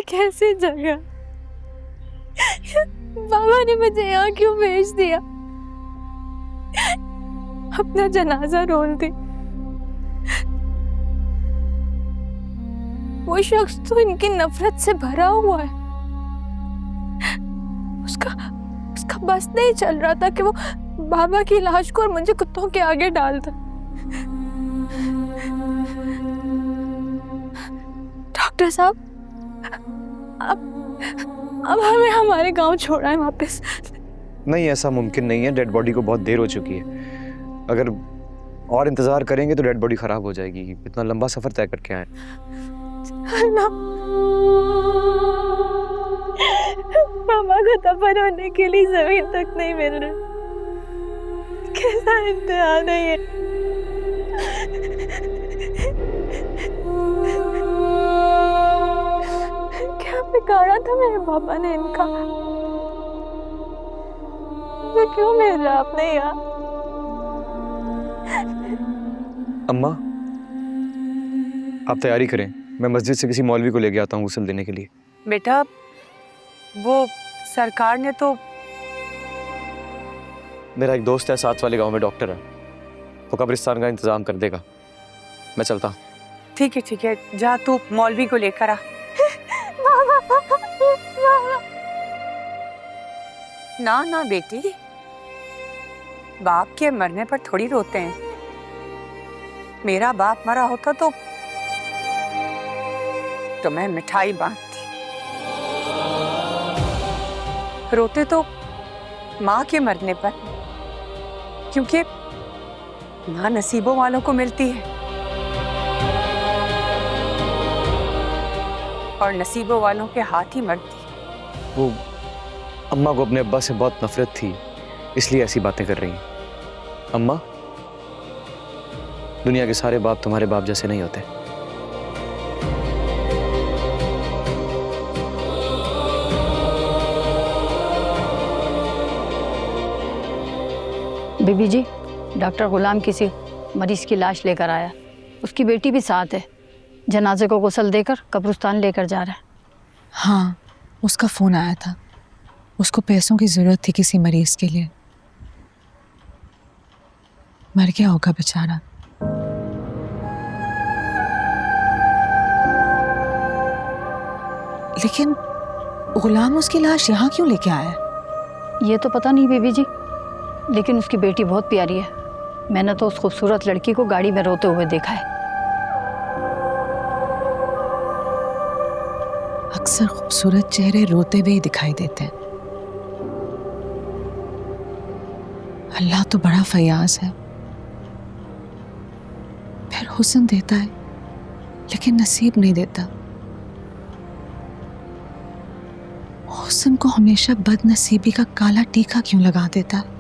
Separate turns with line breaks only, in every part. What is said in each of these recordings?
ये कैसी जगह? बाबा ने मुझे यहाँ क्यों भेज दिया? अपना जनाजा रोल दे। वो शख्स तो इनकी नफरत से भरा हुआ है। उसका बस नहीं चल रहा था कि वो बाबा की लाश को और मुझे कुत्तों के आगे डाल दे। डॉक्टर साहब, अब हमें हमारे गांव छोड़ा है वापस।
नहीं, ऐसा मुमकिन नहीं है। डेड बॉडी को बहुत देर हो चुकी है। अगर और इंतजार करेंगे तो डेड बॉडी खराब हो जाएगी। इतना लंबा सफर तय करके आए।
मामा को दफन होने के लिए जमीन तक नहीं मिल रही। कैसा इम्तिहान है ये? क्या बिगाड़ा था मेरे पापा ने इनका? मुझे क्यों मिल रहा आपने यहाँ?
अम्मा, आप तैयारी करें। मैं मस्जिद से किसी मौलवी को लेके आता हूँ गुस्ल देने के लिए।
बेटा, वो सरकार ने तो...
मेरा एक दोस्त है साथ वाले गांव में, डॉक्टर है। वो कब्रिस्तान का इंतजाम कर देगा। मैं चलता हूँ।
ठीक है, जा तू मौलवी को लेकर आ। ना बेटी, बाप के मरने पर थोड़ी रोते हैं। मेरा बाप मरा होता तो मैं मिठाई बांटती। रोते तो माँ के मरने पर, क्योंकि माँ नसीबों वालों को मिलती है और नसीबों वालों के हाथ ही मरती है।
वो अम्मा को अपने अब्बा से बहुत नफरत थी, इसलिए ऐसी बातें कर रही हैं। अम्मा, दुनिया के सारे बाप तुम्हारे बाप जैसे नहीं होते।
बीबी जी, डॉक्टर गुलाम किसी मरीज की लाश लेकर आया। उसकी बेटी भी साथ है। जनाजे को गुस्ल देकर कब्रिस्तान लेकर जा रहा है।
हाँ, उसका फ़ोन आया था। उसको पैसों की ज़रूरत थी किसी मरीज़ के लिए। मर गया होगा बेचारा। लेकिन गुलाम उसकी लाश यहाँ क्यों लेके आया?
ये तो पता नहीं बीबी जी, लेकिन उसकी बेटी बहुत प्यारी है। मैंने तो उस खूबसूरत लड़की को गाड़ी में रोते हुए देखा है।
अक्सर खूबसूरत चेहरे रोते हुए ही दिखाई देते हैं। अल्लाह तो बड़ा फयाज है, फिर हुस्न देता है लेकिन नसीब नहीं देता। हुस्न को हमेशा बदनसीबी का काला टीका क्यों लगा देता है?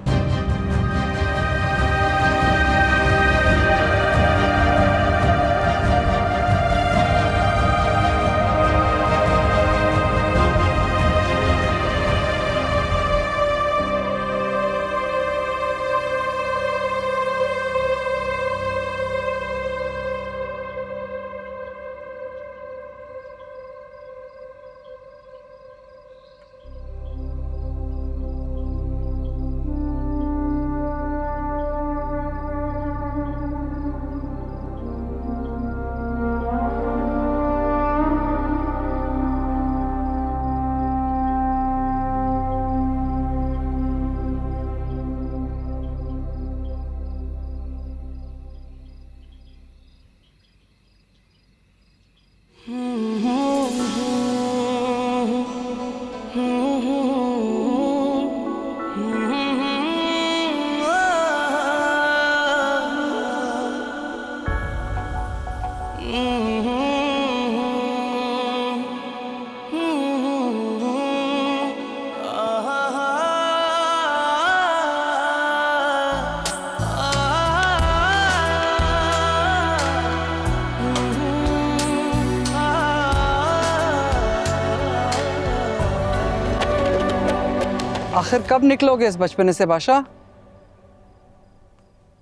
आखिर कब निकलोगे इस बचपने से बादशाह?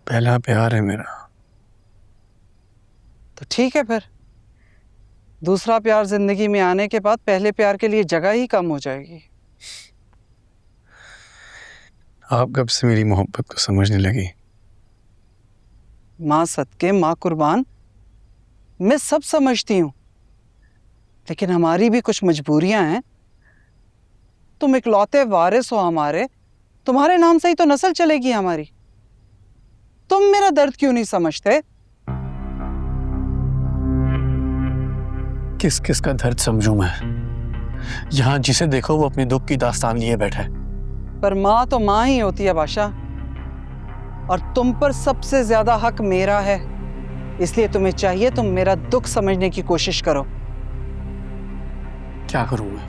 पहला प्यार है मेरा।
तो ठीक है फिर, दूसरा प्यार जिंदगी में आने के बाद पहले प्यार के लिए जगह ही कम हो जाएगी।
आप कब से मेरी मोहब्बत को समझने लगी?
माँ सदके, माँ कुर्बान, मैं सब समझती हूँ, लेकिन हमारी भी कुछ मजबूरियां हैं। तुम इकलौते वारिस हो हमारे, तुम्हारे नाम से ही तो नस्ल चलेगी हमारी। तुम मेरा दर्द क्यों नहीं समझते?
किस किस का दर्द समझूं मैं? यहाँ जिसे देखो वो अपने दुख की दास्तान लिए बैठा है।
पर माँ तो माँ ही होती है बादशाह, और तुम पर सबसे ज्यादा हक मेरा है। इसलिए तुम्हें चाहिए तुम मेरा दुख समझने की कोशिश करो।
क्या करूं मैं?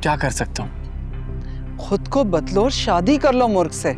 क्या कर सकता हूं?
खुद को बदलो और शादी कर लो मूर्ख से।